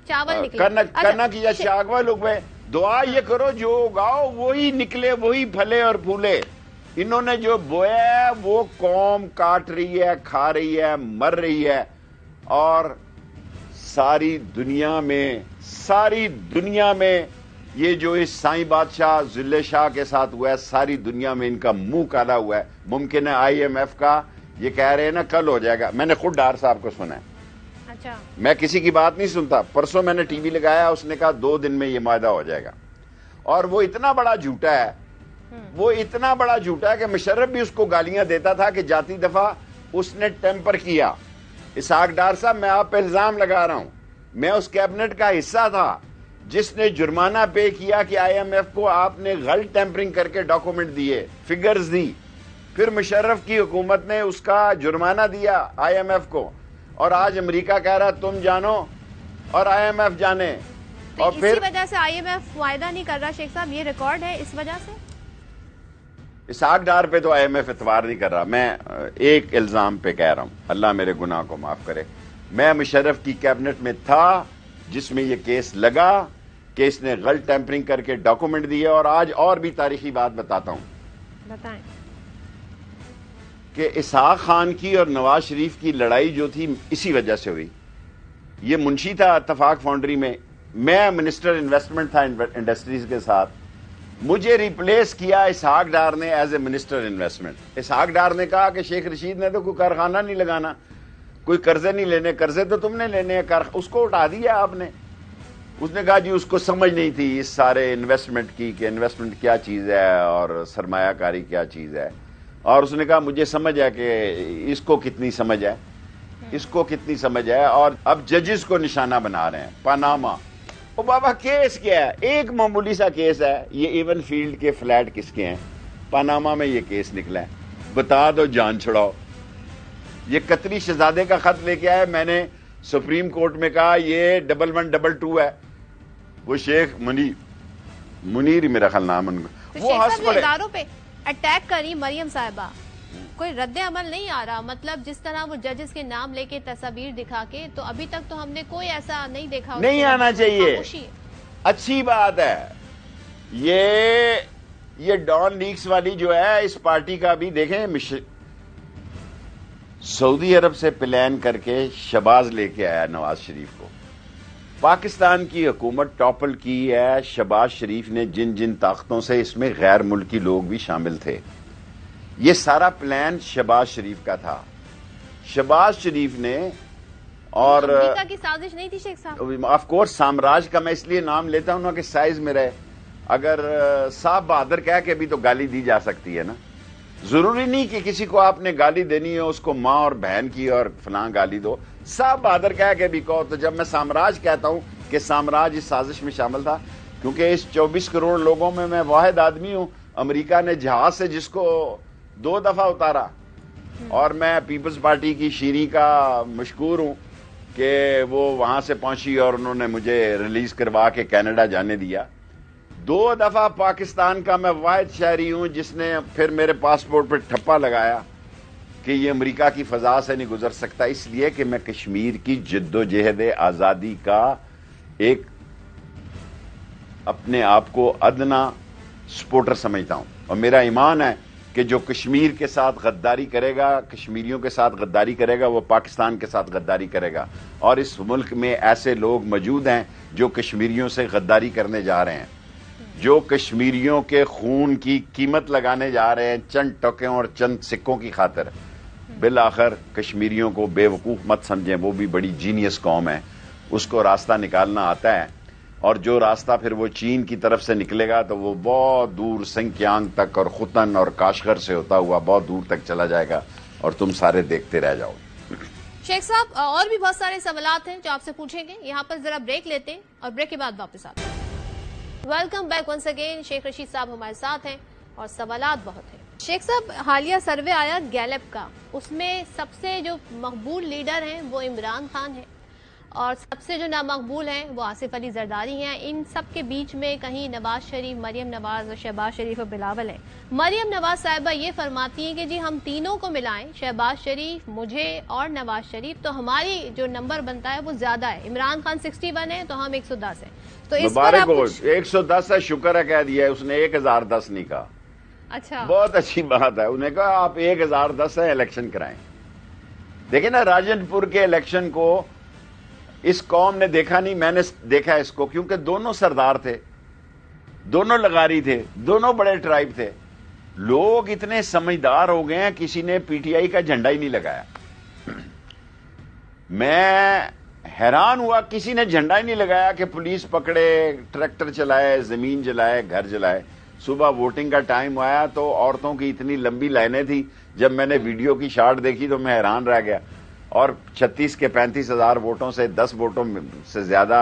کنک یا چاول اگے۔ دعا یہ کرو جو اگاؤ وہی نکلے، وہی پھلے اور پھولے۔ انہوں نے جو بویا ہے وہ قوم کاٹ رہی ہے، کھا رہی ہے، مر رہی ہے، اور ساری دنیا میں یہ جو اس سائیں بادشاہ ذل شاہ کے ساتھ ہوا ہے، ساری دنیا میں ان کا منہ کالا ہوا ہے۔ ممکن ہے آئی ایم ایف کا یہ کہہ رہے ہیں نا کل ہو جائے گا، میں نے خود ڈار صاحب کو سنا ہے، میں کسی کی بات نہیں سنتا، پرسوں میں نے ٹی وی لگایا، اس نے کہا 2 دن میں یہ معاہدہ ہو جائے گا، اور وہ اتنا بڑا جھوٹا ہے کہ مشرف بھی اس کو گالیاں دیتا تھا کہ جاتی دفعہ اس نے ٹیمپر کیا۔ اسحاق ڈار صاحب میں آپ پہ الزام لگا رہا ہوں، میں اس کیبنٹ کا حصہ تھا جس نے جرمانہ پے کیا کہ آئی ایم ایف کو آپ نے غلط ٹیمپرنگ کر کے ڈاکومنٹ دیے، فگرز دی، پھر مشرف کی حکومت نے اس کا جرمانہ دیا آئی ایم ایف کو، اور آج امریکہ کہہ رہا تم جانو اور آئی ایم ایف جانے، اور پھر اسی وجہ سے آئی ایم ایف معاہدہ نہیں کر رہا۔ شیخ صاحب یہ ریکارڈ ہے اس وجہ سے؟ اسحاق ڈار پہ تو آئی ایم ایف اعتبار نہیں کر رہا، میں ایک الزام پہ کہہ رہا ہوں، اللہ میرے گناہ کو معاف کرے، میں مشرف کی کیبنٹ میں تھا جس میں یہ کیس لگا کہ اس نے غلط ٹیمپرنگ کر کے ڈاکومنٹ دیے، اور آج اور بھی تاریخی بات بتاتا ہوں، بتائیں، کہ اسحاق خان کی اور نواز شریف کی لڑائی جو تھی اسی وجہ سے ہوئی۔ یہ منشی تھا اتفاق فاؤنڈری میں منسٹر انویسٹمنٹ تھا انڈسٹریز کے ساتھ، مجھے ریپلیس کیا اسحاق ڈار نے as a minister investment. Ishaq Dar نے کہا کہ شیخ رشید نے تو کوئی کارخانہ نہیں لگانا، کوئی قرضے نہیں لینے، قرضے تو تم نے لینے ہیں، اس کو اٹھا دیا آپ نے۔ اس نے کہا جی اس کو سمجھ نہیں تھی اس سارے انویسٹمنٹ کی کہ انویسٹمنٹ کیا چیز ہے اور سرمایہ کاری کیا چیز ہے، اور اس نے کہا مجھے سمجھ ہے کہ اس کو کتنی سمجھ ہے، اس کو کتنی سمجھ ہے. اور اب ججز کو نشانہ بنا رہے ہیں. پاناما او بابا کیس کیا ہے؟ ایک معمولی سا کیس ہے. یہ ایون فیلڈ کے فلیٹ کس کے ہیں؟ پاناما میں یہ کیس نکلا ہے. بتا دو جان چھڑاؤ. یہ قطری شہزادے کا خط لے کے آئے. میں نے سپریم کورٹ میں کہا یہ 1112 ہے. وہ شیخ منیر میرا خیال نام ان کا. وہ ہنس پڑے. اداروں پہ اٹیک کری مریم صاحبہ, کوئی رد عمل نہیں آ رہا. مطلب جس طرح وہ ججز کے نام لے کے تصاویر دکھا کے, تو ابھی تک تو ہم نے کوئی ایسا نہیں دیکھا. نہیں آنا چاہیے. اچھی بات ہے. یہ ڈان لیکس والی جو ہے اس پارٹی کا بھی دیکھیں, سعودی عرب سے پلان کر کے شہباز لے کے آیا نواز شریف کو. پاکستان کی حکومت ٹاپل کی ہے شہباز شریف نے جن جن طاقتوں سے, اس میں غیر ملکی لوگ بھی شامل تھے. یہ سارا پلان شہباز شریف کا تھا. شہباز شریف نے اور امریکہ کی سازش نہیں تھی شیخ صاحب. آف کورس سامراج کا میں اس لیے نام لیتا ہوں کہ سائز میں رہے. اگر صاحب بہادر کہہ کے بھی تو گالی دی جا سکتی ہے نا. ضروری نہیں کہ کسی کو آپ نے گالی دینی ہے اس کو ماں اور بہن کی اور فلاں گالی دو. صاحب بہادر کہہ کے بھی کہو. تو جب میں سامراج کہتا ہوں کہ سامراج اس سازش میں شامل تھا, کیونکہ اس 24 کروڑ لوگوں میں واحد آدمی ہوں. امریکہ نے جہاز سے جس کو 2 دفعہ اتارا, اور میں پیپلز پارٹی کی شیریں کا مشکور ہوں کہ وہ وہاں سے پہنچی اور انہوں نے مجھے ریلیز کروا کے کینیڈا جانے دیا. 2 دفعہ پاکستان کا میں واحد شہری ہوں جس نے پھر میرے پاسپورٹ پہ ٹھپا لگایا کہ یہ امریکہ کی فضا سے نہیں گزر سکتا, اس لیے کہ میں کشمیر کی جد و جہد آزادی کا ایک اپنے آپ کو ادنا سپورٹر سمجھتا ہوں. اور میرا ایمان ہے کہ جو کشمیر کے ساتھ غداری کرے گا, کشمیریوں کے ساتھ غداری کرے گا, وہ پاکستان کے ساتھ غداری کرے گا. اور اس ملک میں ایسے لوگ موجود ہیں جو کشمیریوں سے غداری کرنے جا رہے ہیں, جو کشمیریوں کے خون کی قیمت لگانے جا رہے ہیں چند ٹکوں اور چند سکوں کی خاطر. بالآخر کشمیریوں کو بے وقوف مت سمجھیں, وہ بھی بڑی جینیس قوم ہے, اس کو راستہ نکالنا آتا ہے. اور جو راستہ پھر وہ چین کی طرف سے نکلے گا تو وہ بہت دور سنکیانگ تک اور ختن اور کاشغر سے ہوتا ہوا بہت دور تک چلا جائے گا, اور تم سارے دیکھتے رہ جاؤ. شیخ صاحب اور بھی بہت سارے سوالات ہیں جو آپ سے پوچھیں گے. یہاں پر ذرا بریک لیتے ہیں اور بریک کے بعد واپس آتے ہیں. Welcome back once again. Sheikh Rashid صاحب ہمارے ساتھ ہیں اور سوالات بہت ہیں. شیخ صاحب حالیہ سروے آیا گیلپ کا, اس میں سب سے جو مقبول لیڈر ہیں وہ عمران خان ہے, اور سب سے جو نامقبول ہیں وہ آصف علی زرداری ہیں. ان سب کے بیچ میں کہیں نواز شریف, مریم نواز اور شہباز شریف اور بلاول ہیں. مریم نواز صاحبہ یہ فرماتی ہیں کہ جی ہم تینوں کو ملائیں, شہباز شریف, مجھے اور نواز شریف, تو ہماری جو نمبر بنتا ہے وہ زیادہ ہے. عمران خان 61 ہے تو ہم 110 ہیں. تو اس پر مبارک ہو. 110 ہے, شکر ہے کہہ دیا ہے, اس نے 1010 نہیں کہا. اچھا بہت اچھی بات ہے. انہیں کہا آپ 1010 ہیں, الیکشن کرائیں. دیکھیں نا راجن پور کے الیکشن کو اس قوم نے دیکھا نہیں, میں نے دیکھا اس کو, کیونکہ دونوں سردار تھے, دونوں لغاری تھے, دونوں بڑے ٹرائب تھے. لوگ اتنے سمجھدار ہو گئے ہیں, کسی نے پی ٹی آئی کا جھنڈا ہی نہیں لگایا. میں حیران ہوا, کسی نے جھنڈا ہی نہیں لگایا کہ پولیس پکڑے, ٹریکٹر چلائے, زمین جلائے, گھر جلائے. صبح ووٹنگ کا ٹائم آیا تو عورتوں کی اتنی لمبی لائنیں تھی. جب میں نے ویڈیو کی شارٹ دیکھی تو میں حیران رہ گیا. اور 36 کے 35,000 ووٹوں سے 10 ووٹوں سے زیادہ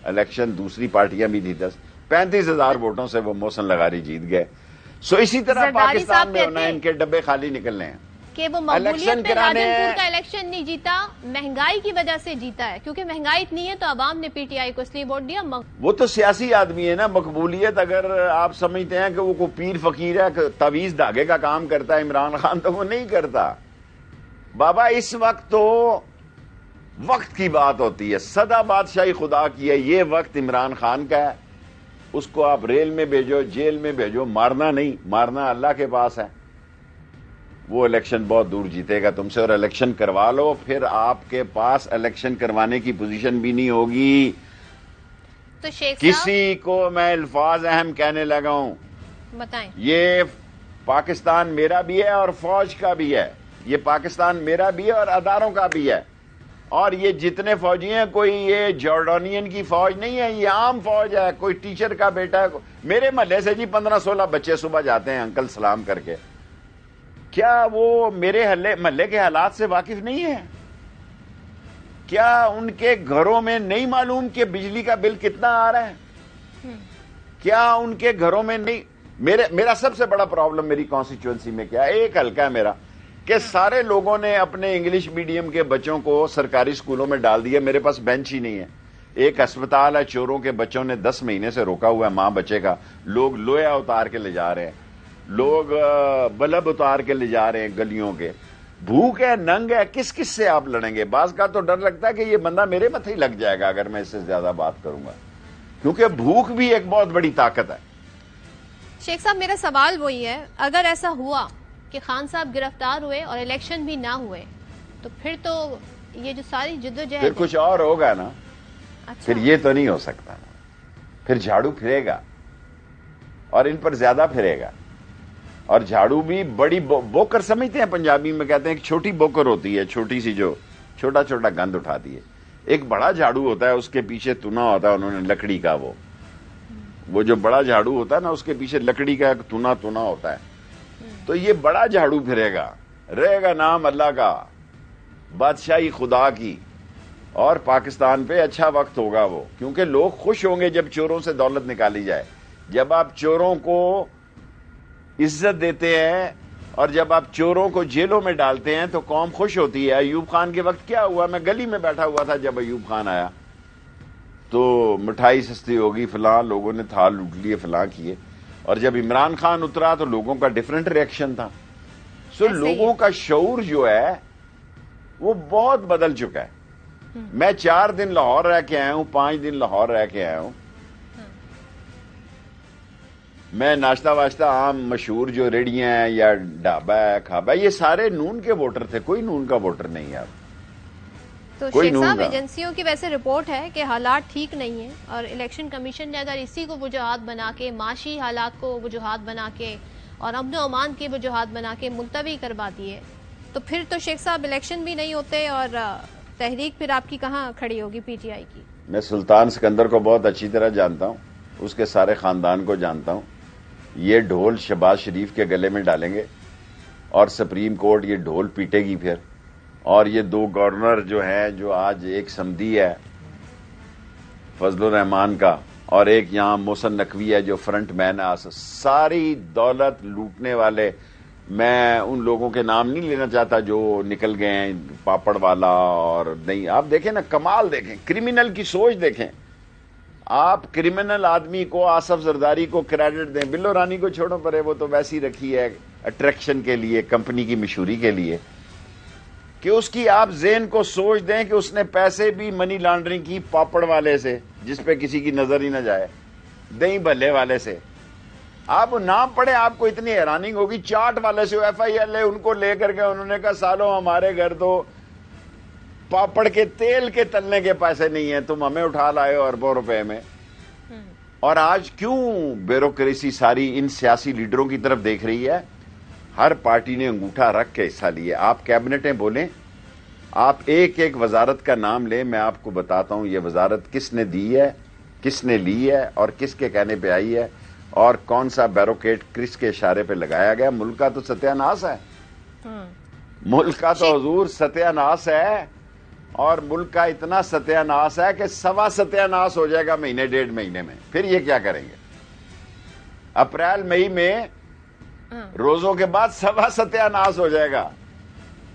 الیکشن دوسری پارٹیاں بھی تھی, 35,000 ووٹوں سے وہ محسن لغاری جیت گئے. سو اسی طرح پاکستان میں ہونا ہے, ان کے ڈبے خالی نکلنے ہیں. کہ وہ مقبولیت پہ راجن پور کا الیکشن نہیں جیتا, مہنگائی کی وجہ سے جیتا ہے, کیونکہ مہنگائی اتنی ہے تو عوام نے پی ٹی آئی کو اس لیے ووٹ دیا. وہ تو سیاسی آدمی ہے نا. مقبولیت اگر آپ سمجھتے ہیں کہ وہ کوئی پیر فقیر ہے, تعویذ دھاگے کا کام کرتا ہے عمران خان, تو وہ نہیں کرتا. بابا اس وقت تو وقت کی بات ہوتی ہے, سدا بادشاہی خدا کی ہے. یہ وقت عمران خان کا ہے, اس کو آپ ریل میں بھیجو, جیل میں بھیجو, مارنا نہیں, مارنا اللہ کے پاس ہے. وہ الیکشن بہت دور جیتے گا تم سے, اور الیکشن کروا لو, پھر آپ کے پاس الیکشن کروانے کی پوزیشن بھی نہیں ہوگی. تو کسی کو میں الفاظ اہم کہنے لگا ہوں, بتائیں. یہ پاکستان میرا بھی ہے اور فوج کا بھی ہے. یہ پاکستان میرا بھی ہے اور اداروں کا بھی ہے. اور یہ جتنے فوجی ہیں, کوئی یہ جارڈونین کی فوج نہیں ہے, یہ عام فوج ہے. کوئی ٹیچر کا بیٹا ہے. میرے محلے سے جی 15-16 بچے صبح جاتے ہیں انکل سلام کر کے. کیا وہ میرے محلے کے حالات سے واقف نہیں ہے؟ کیا ان کے گھروں میں نہیں معلوم کہ بجلی کا بل کتنا آ رہا ہے؟ کیا ان کے گھروں میں نہیں؟ میرا سب سے بڑا پرابلم میری کانسٹیچوئنسی میں کیا ہے، ایک حلقہ ہے میرا، کہ سارے لوگوں نے اپنے انگلش میڈیم کے بچوں کو سرکاری اسکولوں میں ڈال دیا. میرے پاس بینچ ہی نہیں ہے. ایک اسپتال ہے، چوروں کے بچوں نے 10 مہینے سے روکا ہوا ہے ماں بچے کا. لوگ لوہا اتار کے لے جا رہے ہیں، لوگ بلب اتار کے لے جا رہے ہیں گلیوں کے. بھوک ہے، ننگ ہے، کس کس سے آپ لڑیں گے؟ بعض کا تو ڈر لگتا ہے کہ یہ بندہ میرے متھے ہی لگ جائے گا اگر میں اس سے زیادہ بات کروں گا، کیونکہ بھوک بھی ایک بہت بڑی طاقت ہے. شیخ صاحب میرا سوال وہی ہے، اگر ایسا ہوا کہ خان صاحب گرفتار ہوئے اور الیکشن بھی نہ ہوئے تو پھر تو یہ جو ساری جدوجہد پھر کچھ اور ہوگا نا. اچھا. پھر یہ تو نہیں ہو سکتا نا. پھر جھاڑو پھرے گا اور ان پر زیادہ پھرے گا. اور جھاڑو بھی بڑی بوکر سمجھتے ہیں، پنجابی میں کہتے ہیں ایک چھوٹی بوکر ہوتی ہے، چھوٹی سی، جو چھوٹا چھوٹا گند اٹھاتی ہے. ایک بڑا جھاڑو ہوتا ہے، اس کے پیچھے تنا ہوتا ہے، انہوں نے لکڑی کا، وہ جو بڑا جھاڑو ہوتا ہے نا، اس کے پیچھے لکڑی کا ایک تنا ہوتا ہے. تو یہ بڑا جھاڑو پھرے گا، رہے گا نام اللہ کا، بادشاہی خدا کی، اور پاکستان پہ اچھا وقت ہوگا وہ. کیونکہ لوگ خوش ہوں گے جب چوروں سے دولت نکالی جائے. جب آپ چوروں کو عزت دیتے ہیں اور جب آپ چوروں کو جیلوں میں ڈالتے ہیں تو قوم خوش ہوتی ہے. ایوب خان کے وقت کیا ہوا؟ میں گلی میں بیٹھا ہوا تھا جب ایوب خان آیا، تو مٹھائی سستی ہوگی، فلاں لوگوں نے تھال لوٹ لیے، فلاں کیے. اور جب عمران خان اترا تو لوگوں کا ڈیفرنٹ ریئیکشن تھا. لوگوں کا شعور جو ہے وہ بہت بدل چکا ہے. میں 4 دن لاہور رہ کے آیا ہوں، 5 دن لاہور رہ کے آیا ہوں. میں ناشتہ واشتہ عام مشہور جو ریڑیاں ہیں یا ڈھابا ہے، کھابا، یہ سارے نون کے ووٹر تھے، کوئی نون کا ووٹر نہیں ہے. تو شیخ صاحب ایجنسیوں کی ویسے رپورٹ ہے کہ حالات ٹھیک نہیں ہیں، اور الیکشن کمیشن نے اگر اسی کو وجوہات بنا کے، معاشی حالات کو وجوہات بنا کے اور امن و امان کی وجوہات بنا کے ملتوی کروا دیے، تو پھر تو شیخ صاحب الیکشن بھی نہیں ہوتے اور تحریک پھر آپ کی کہاں کھڑی ہوگی، پی ٹی آئی کی؟ میں سلطان سکندر کو بہت اچھی طرح جانتا ہوں، اس کے سارے خاندان کو جانتا ہوں. یہ ڈھول شہباز شریف کے گلے میں ڈالیں گے اور سپریم کورٹ یہ ڈھول پیٹے گی پھر. اور یہ 2 گورنر جو ہیں، جو آج ایک سمدی ہے فضل الرحمان کا اور ایک یہاں محسن نقوی ہے جو فرنٹ مین ہے، ساری دولت لوٹنے والے. میں ان لوگوں کے نام نہیں لینا چاہتا جو نکل گئے ہیں، پاپڑ والا اور نہیں. آپ دیکھیں نا، کمال دیکھیں، کرمنل کی سوچ دیکھیں. آپ کرمنل آدمی کو، آصف زرداری کو کریڈٹ دیں، بلو رانی کو چھوڑو پرے، وہ تو ویسی رکھی ہے اٹریکشن کے لیے، کمپنی کی مشہوری کے لیے، کہ اس کی آپ ذہن کو سوچ دیں کہ اس نے پیسے بھی منی لانڈرنگ کی پاپڑ والے سے، جس پہ کسی کی نظر ہی نہ جائے، دہی بھلے والے سے. آپ نام پڑھیں، آپ کو اتنی حیرانی ہوگی. چاٹ والے سے FIL ہے، ان کو لے کر کے انہوں نے کہا سالوں ہمارے گھر تو پاپڑ کے تیل کے تلنے کے پیسے نہیں ہیں، تم ہمیں اٹھا لائے ہو اربوں روپے میں. اور آج کیوں بیوروکریسی ساری ان سیاسی لیڈروں کی طرف دیکھ رہی ہے؟ ہر پارٹی نے انگوٹھا رکھ کے حصہ لیا. آپ کیبنٹیں بولیں، آپ ایک ایک وزارت کا نام لیں، میں آپ کو بتاتا ہوں یہ وزارت کس نے دی ہے، کس نے لی ہے اور کس کے کہنے پہ آئی ہے، اور کون سا بیروکیٹ کس کے اشارے پہ لگایا گیا. ملک کا تو ستیہ ناس ہے، ملک کا تو حضور ستیہ ناس ہے. اور ملک کا اتنا ستیہ ناس ہے کہ سوا ستیہ ناس ہو جائے گا مہینے 1.5 مہینے میں. پھر یہ کیا کریں گے؟ اپریل مئی میں روزوں کے بعد سوا ستیہ ناس ہو جائے گا.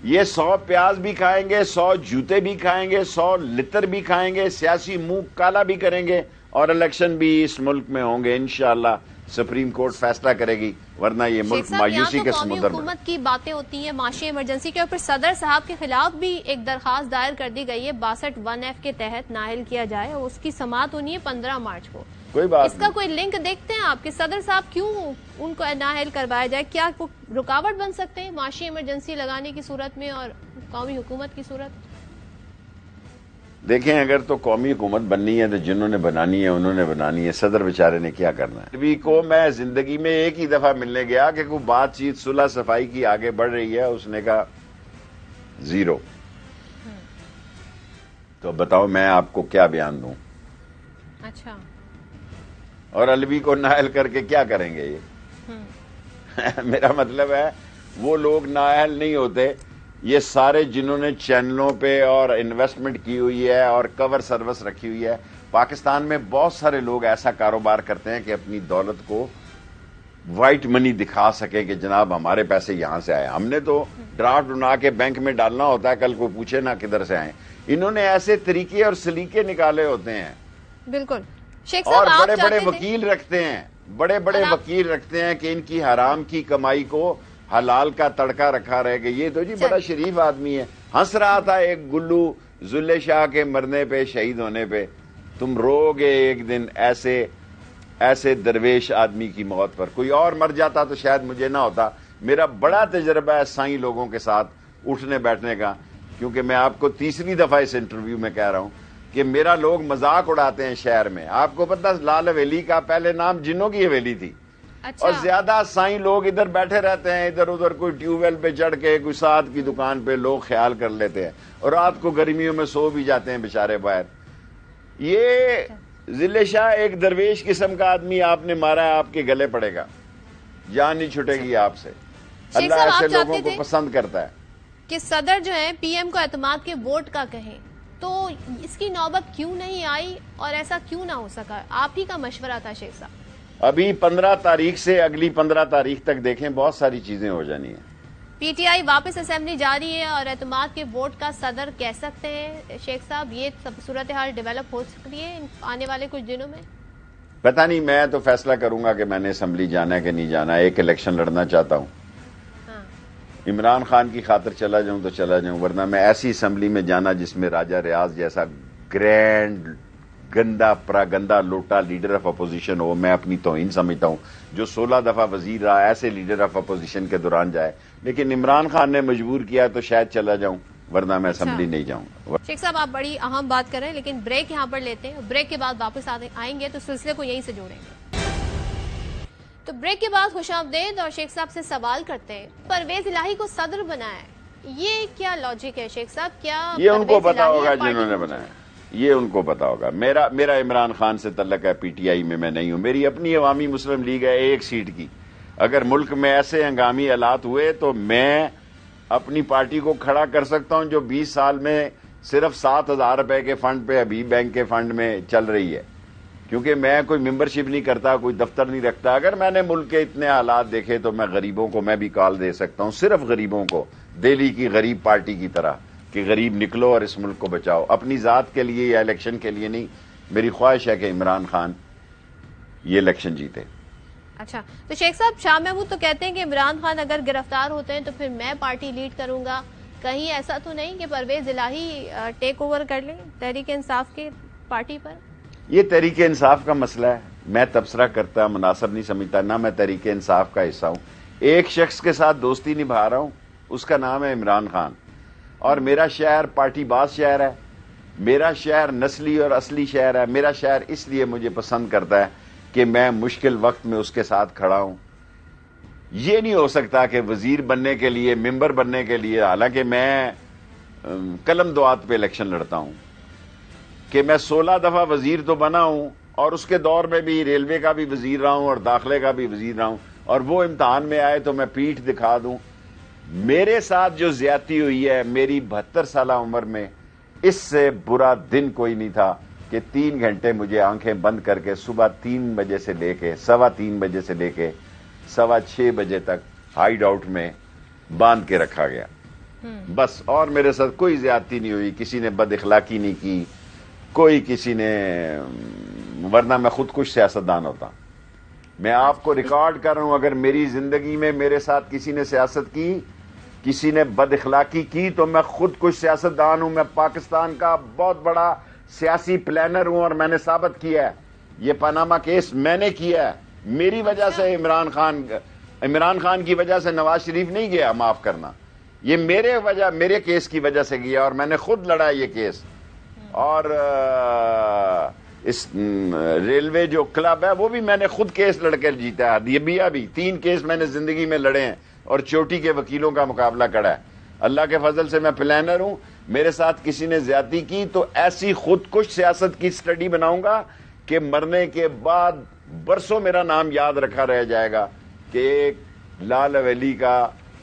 یہ 100 پیاز بھی کھائیں گے، 100 جوتے بھی کھائیں گے، 100 لتر بھی کھائیں گے، سیاسی منہ کالا بھی کریں گے، اور الیکشن بھی اس ملک میں ہوں گے انشاءاللہ. سپریم کورٹ فیصلہ کرے گی، ورنہ یہ ملک مایوسی کے سمندر میں. حکومت کی باتیں ہوتی ہیں معاشی ایمرجنسی کے، اور پھر صدر صاحب کے خلاف بھی ایک درخواست دائر کر دی گئی ہے 62(1)(f) کے تحت نااہل کیا جائے، اور اس کی سماعت ہونی ہے 15 مارچ کو. کوئی بات اس کا کوئی لنک دیکھتے ہیں آپ کہ صدر صاحب کیوں ان کو نااہل کروایا جائے؟ کیا رکاوٹ بن سکتے ہیں معاشی ایمرجنسی لگانے کی صورت میں اور قومی حکومت کی صورت؟ دیکھیں، اگر تو قومی حکومت بننی ہے تو جنہوں نے بنانی ہے انہوں نے بنانی ہے. صدر بیچارے نے کیا کرنا ہے؟ ابھی کو میں زندگی میں ایک ہی دفعہ ملنے گیا کہ کوئی بات چیت صلح صفائی کی آگے بڑھ رہی ہے، اس نے کہا 0. تو بتاؤ میں آپ کو کیا بیان دوں؟ اچھا. اور علوی کو نااہل کر کے کیا کریں گے یہ؟ میرا مطلب ہے وہ لوگ نااہل نہیں ہوتے یہ سارے جنہوں نے چینلوں پہ اور انویسٹمنٹ کی ہوئی ہے اور کور سروس رکھی ہوئی ہے، پاکستان میں بہت سارے لوگ ایسا کاروبار کرتے ہیں کہ اپنی دولت کو وائٹ منی دکھا سکے کہ جناب ہمارے پیسے یہاں سے آئے. ہم نے تو ڈرافٹ بنا کے بینک میں ڈالنا ہوتا ہے، کل کو پوچھے نہ کدھر سے آئے. انہوں نے ایسے طریقے اور سلیقے نکالے ہوتے ہیں. بالکل شیخ اور صاحب، بڑے بڑے وکیل رکھتے ہیں، بڑے بڑے وکیل رکھتے ہیں کہ ان کی حرام کی کمائی کو حلال کا تڑکا رکھا رہے گا. یہ تو جی بڑا شریف آدمی ہے. ہنس رہا تھا ایک گلو ذلے شاہ کے مرنے پہ، شہید ہونے پہ. تم رو گے ایک دن ایسے درویش آدمی کی موت پر. کوئی اور مر جاتا تو شاید مجھے نہ ہوتا. میرا بڑا تجربہ ہے سائیں لوگوں کے ساتھ اٹھنے بیٹھنے کا، کیونکہ میں آپ کو تیسری دفعہ اس انٹرویو میں کہہ رہا ہوں کہ میرا لوگ مذاق اڑاتے ہیں شہر میں. آپ کو پتہ لال حویلی کا پہلے نام جنوں کی حویلی تھی. اور زیادہ سائیں لوگ ادھر بیٹھے رہتے ہیں، ادھر ادھر کوئی ٹیوب ویل پہ چڑھ کے، کوئی ساتھ کی دکان پہ لوگ خیال کر لیتے ہیں اور رات کو گرمیوں میں سو بھی جاتے ہیں بیچارے باہر. یہ ذلے شاہ ایک درویش قسم کا آدمی آپ نے مارا ہے، آپ کے گلے پڑے گا، جان نہیں چھٹے گی آپ سے. اللہ ایسے لوگوں کو پسند کرتا ہے. کہ صدر جو ہے پی ایم کو اعتماد کے ووٹ کا کہیں تو اس کی نوبت کیوں نہیں آئی اور ایسا کیوں نہ ہو سکا؟ آپ ہی کا مشورہ تھا شیخ صاحب. ابھی 15 تاریخ سے اگلی 15 تاریخ تک دیکھیں، بہت ساری چیزیں ہو جانی ہیں. پی ٹی آئی واپس اسمبلی جاری ہے اور اعتماد کے ووٹ کا صدر کہہ سکتے ہیں شیخ صاحب، یہ سب صورتحال ڈیولپ ہو سکتی ہے آنے والے کچھ دنوں میں؟ پتہ نہیں، میں تو فیصلہ کروں گا کہ میں نے اسمبلی جانا ہے کہ نہیں جانا. ایک الیکشن لڑنا چاہتا ہوں. عمران خان کی خاطر چلا جاؤں تو چلا جاؤں، ورنہ میں ایسی اسمبلی میں جانا جس میں راجہ ریاض جیسا گرینڈ گندا پراگندا لوٹا لیڈر آف اپوزیشن ہو. میں اپنی توہین سمجھتا ہوں جو 16 دفعہ وزیر رہا، ایسے لیڈر آف اپوزیشن کے دوران جائے. لیکن عمران خان نے مجبور کیا تو شاید چلا جاؤں، ورنہ میں اسمبلی نہیں جاؤں. شیخ صاحب، آپ بڑی اہم بات کر رہے ہیں، لیکن بریک یہاں پر لیتے ہیں. بریک کے بعد واپس آئیں گے تو سلسلے کو یہیں سے جوڑیں گے. تو بریک کے بعد خوش آمدید اور شیخ صاحب سے سوال کرتے ہیں. پرویز الہی کو صدر بنایا ہے، یہ کیا لاجک ہے شیخ صاحب؟ کیا یہ ان کو پتا ہوگا جنہوں نے بنایا، یہ ان کو پتا ہوگا. میرا عمران خان سے تعلق ہے، پی ٹی آئی میں نہیں ہوں. میری اپنی عوامی مسلم لیگ ہے 1 سیٹ کی. اگر ملک میں ایسے ہنگامی حالات ہوئے تو میں اپنی پارٹی کو کھڑا کر سکتا ہوں جو 20 سال میں صرف 7,000 روپے کے فنڈ پہ ابھی بینک کے فنڈ میں چل رہی ہے. کیونکہ میں کوئی ممبرشپ نہیں کرتا، کوئی دفتر نہیں رکھتا. اگر میں نے ملک کے اتنے حالات دیکھے تو میں غریبوں کو میں بھی کال دے سکتا ہوں، صرف غریبوں کو، دہلی کی غریب پارٹی کی طرح کہ غریب نکلو اور اس ملک کو بچاؤ. اپنی ذات کے لیے یا الیکشن کے لیے نہیں. میری خواہش ہے کہ عمران خان یہ الیکشن جیتے. اچھا، تو شیخ صاحب شاہ محمود تو کہتے ہیں کہ عمران خان اگر گرفتار ہوتے ہیں تو پھر میں پارٹی لیڈ کروں گا. کہیں ایسا تو نہیں کہ پرویز الہی ٹیک اوور کر لیں تحریک انصاف کی پارٹی پر؟ یہ تحریک انصاف کا مسئلہ ہے. میں تبصرہ کرتا مناسب نہیں سمجھتا، نہ میں تحریک انصاف کا حصہ ہوں. ایک شخص کے ساتھ دوستی نبھا رہا ہوں، اس کا نام ہے عمران خان. اور میرا شہر پارٹی باز شہر ہے، میرا شہر نسلی اور اصلی شہر ہے. میرا شہر اس لیے مجھے پسند کرتا ہے کہ میں مشکل وقت میں اس کے ساتھ کھڑا ہوں. یہ نہیں ہو سکتا کہ وزیر بننے کے لیے، ممبر بننے کے لیے، حالانکہ میں قلم دعات پہ الیکشن لڑتا ہوں، کہ میں 16 دفعہ وزیر تو بنا ہوں اور اس کے دور میں بھی ریلوے کا بھی وزیر رہا ہوں اور داخلے کا بھی وزیر رہا ہوں، اور وہ امتحان میں آئے تو میں پیٹھ دکھا دوں. میرے ساتھ جو زیادتی ہوئی ہے میری 72 سالہ عمر میں، اس سے برا دن کوئی نہیں تھا کہ 3 گھنٹے مجھے آنکھیں بند کر کے صبح 3 بجے سے لے کے 3:15 بجے سے لے کے 6:15 بجے تک ہائیڈ آؤٹ میں باندھ کے رکھا گیا. بس، اور میرے ساتھ کوئی زیادتی نہیں ہوئی، کسی نے بد اخلاقی نہیں کی، کوئی کسی نے، ورنہ میں خود کچھ سیاستدان ہوتا. میں آپ کو ریکارڈ کر رہا ہوں، اگر میری زندگی میں میرے ساتھ کسی نے سیاست کی، کسی نے بد اخلاقی کی، تو میں خود کچھ سیاستدان ہوں. میں پاکستان کا بہت بڑا سیاسی پلانر ہوں اور میں نے ثابت کیا ہے. یہ پاناما کیس میں نے کیا ہے. میری وجہ سے عمران خان کی وجہ سے نواز شریف نہیں گیا معاف کرنا. یہ میرے کیس کی وجہ سے گیا اور میں نے خود لڑا یہ کیس. اور اس ریلوے جو کلب ہے وہ بھی میں نے خود کیس لڑ کے جیتا ہے. ہدیبیہ بھی 3 کیس میں نے زندگی میں لڑے ہیں اور چوٹی کے وکیلوں کا مقابلہ کرا ہے. اللہ کے فضل سے میں پلانر ہوں. میرے ساتھ کسی نے زیادتی کی تو ایسی خود کش سیاست کی سٹڈی بناؤں گا کہ مرنے کے بعد برسوں میرا نام یاد رکھا رہ جائے گا کہ ایک لال حویلی کا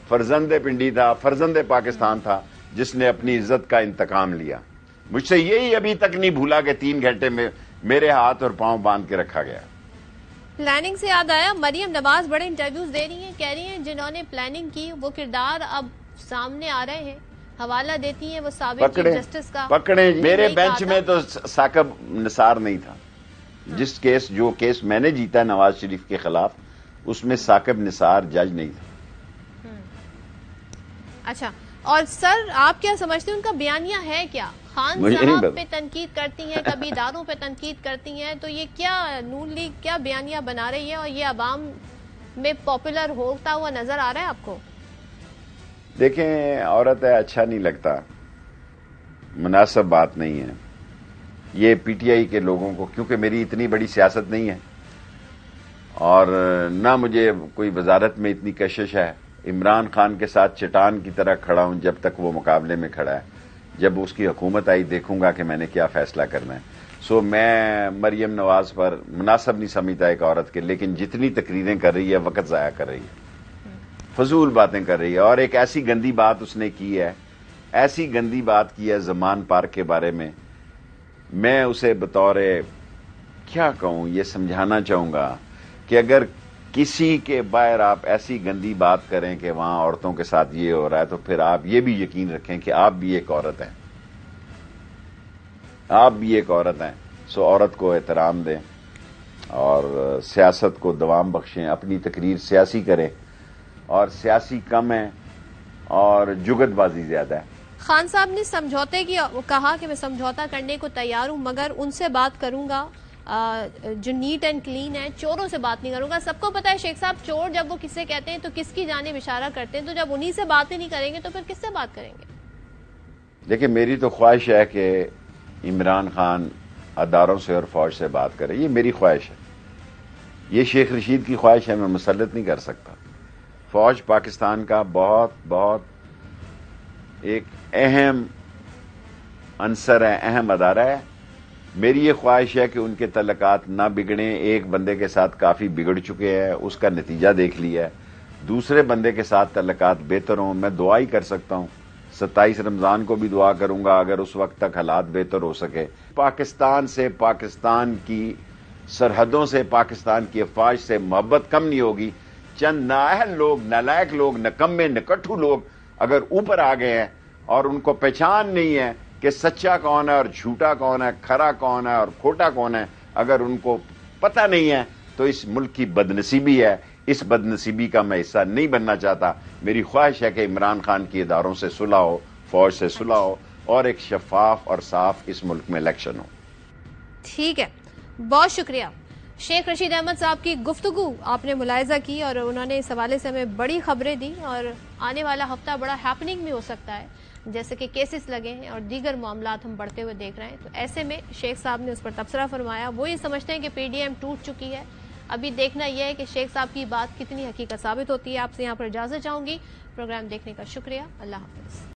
فرزند پنڈی تھا، فرزند پاکستان تھا، جس نے اپنی عزت کا انتقام لیا. مجھ سے یہی ابھی تک نہیں بھولا کہ 3 گھنٹے میں میرے ہاتھ اور پاؤں باندھ کے رکھا گیا. پلاننگ سے یاد آیا، مریم نواز بڑے انٹرویوز دے رہی ہیں، کہہ رہی ہیں جنہوں نے پلاننگ کی وہ کردار اب سامنے آ رہے ہیں، حوالہ دیتی ہیں وہ سابق چیف جسٹس کا. پکڑے میرے بینچ میں تو ثاقب نثار نہیں تھا. جو کیس میں نے جیتا نواز شریف کے خلاف، اس میں ثاقب نثار جج نہیں تھا. اچھا، اور سر آپ کیا سمجھتے ہیں ان کا بیانیہ ہے کیا؟ خان صاحب پہ تنقید کرتی ہیں، کبھی اداروں پہ تنقید کرتی ہیں، تو یہ کیا نون لیگ کیا بیانیہ بنا رہی ہے اور یہ عوام میں پاپولر ہوتا ہوا نظر آ رہا ہے آپ کو؟ دیکھیں، عورت ہے، اچھا نہیں لگتا، مناسب بات نہیں ہے یہ پی ٹی آئی کے لوگوں کو، کیونکہ میری اتنی بڑی سیاست نہیں ہے اور نہ مجھے کوئی وزارت میں اتنی کشش ہے. عمران خان کے ساتھ چٹان کی طرح کھڑا ہوں جب تک وہ مقابلے میں کھڑا ہے. جب اس کی حکومت آئی دیکھوں گا کہ میں نے کیا فیصلہ کرنا ہے. میں مریم نواز پر مناسب نہیں سمجھتا ایک عورت کے، لیکن جتنی تقریریں کر رہی ہے وقت ضائع کر رہی ہے، فضول باتیں کر رہی ہے. اور ایک ایسی گندی بات اس نے کی ہے، ایسی گندی بات کی ہے زمان پارک کے بارے میں اسے بطور کیا کہوں یہ سمجھانا چاہوں گا کہ اگر کسی کے باہر آپ ایسی گندی بات کریں کہ وہاں عورتوں کے ساتھ یہ ہو رہا ہے، تو پھر آپ یہ بھی یقین رکھیں کہ آپ بھی ایک عورت ہیں، آپ بھی ایک عورت ہیں. عورت کو احترام دیں اور سیاست کو دوام بخشیں، اپنی تقریر سیاسی کریں، اور سیاسی کم ہے اور جگت بازی زیادہ ہے. خان صاحب نے سمجھوتے کی کہا کہ میں سمجھوتا کرنے کو تیار ہوں، مگر ان سے بات کروں گا جو نیٹ اینڈ کلین ہے، چوروں سے بات نہیں کروں گا. سب کو پتا ہے شیخ صاحب، چور جب وہ کسے کہتے ہیں تو کس کی جانب اشارہ کرتے ہیں، تو جب انہی سے باتیں نہیں کریں گے تو پھر کس سے بات کریں گے؟ دیکھیں، میری تو خواہش ہے کہ عمران خان اداروں سے اور فوج سے بات کرے، یہ میری خواہش ہے. یہ شیخ رشید کی خواہش ہے، میں مسلط نہیں کر سکتا. فوج پاکستان کا بہت بہت ایک اہم عنصر ہے، اہم ادارہ ہے. میری یہ خواہش ہے کہ ان کے تعلقات نہ بگڑیں. ایک بندے کے ساتھ کافی بگڑ چکے ہیں، اس کا نتیجہ دیکھ لیا ہے. دوسرے بندے کے ساتھ تعلقات بہتر ہوں. میں دعا ہی کر سکتا ہوں، 27 رمضان کو بھی دعا کروں گا اگر اس وقت تک حالات بہتر ہو سکے. پاکستان سے، پاکستان کی سرحدوں سے، پاکستان کی افواج سے محبت کم نہیں ہوگی. چند نااہل لوگ، نالائق لوگ، نکمے نکٹھو لوگ اگر اوپر آ گئے ہیں اور ان کو پہچان نہیں ہے کہ سچا کون ہے اور جھوٹا کون ہے، کھرا کون ہے اور کھوٹا کون ہے، اگر ان کو پتہ نہیں ہے تو اس ملک کی بدنصیبی ہے. اس بدنصیبی کا میں حصہ نہیں بننا چاہتا. میری خواہش ہے کہ عمران خان کی اداروں سے صلح ہو، فوج سے صلح ہو، اور ایک شفاف اور صاف اس ملک میں الیکشن ہو. ٹھیک ہے، بہت شکریہ. شیخ رشید احمد صاحب کی گفتگو آپ نے ملاحظہ کی اور انہوں نے اس حوالے سے ہمیں بڑی خبریں دی، اور آنے والا ہفتہ بڑا ہیپننگ بھی ہو سکتا ہے، جیسے کہ کیسز لگے ہیں اور دیگر معاملات ہم بڑھتے ہوئے دیکھ رہے ہیں. تو ایسے میں شیخ صاحب نے اس پر تبصرہ فرمایا. وہ یہ سمجھتے ہیں کہ پی ڈی ایم ٹوٹ چکی ہے. ابھی دیکھنا یہ ہے کہ شیخ صاحب کی بات کتنی حقیقت ثابت ہوتی ہے. آپ سے یہاں پر اجازت چاہوں گی. پروگرام دیکھنے کا شکریہ. اللہ حافظ.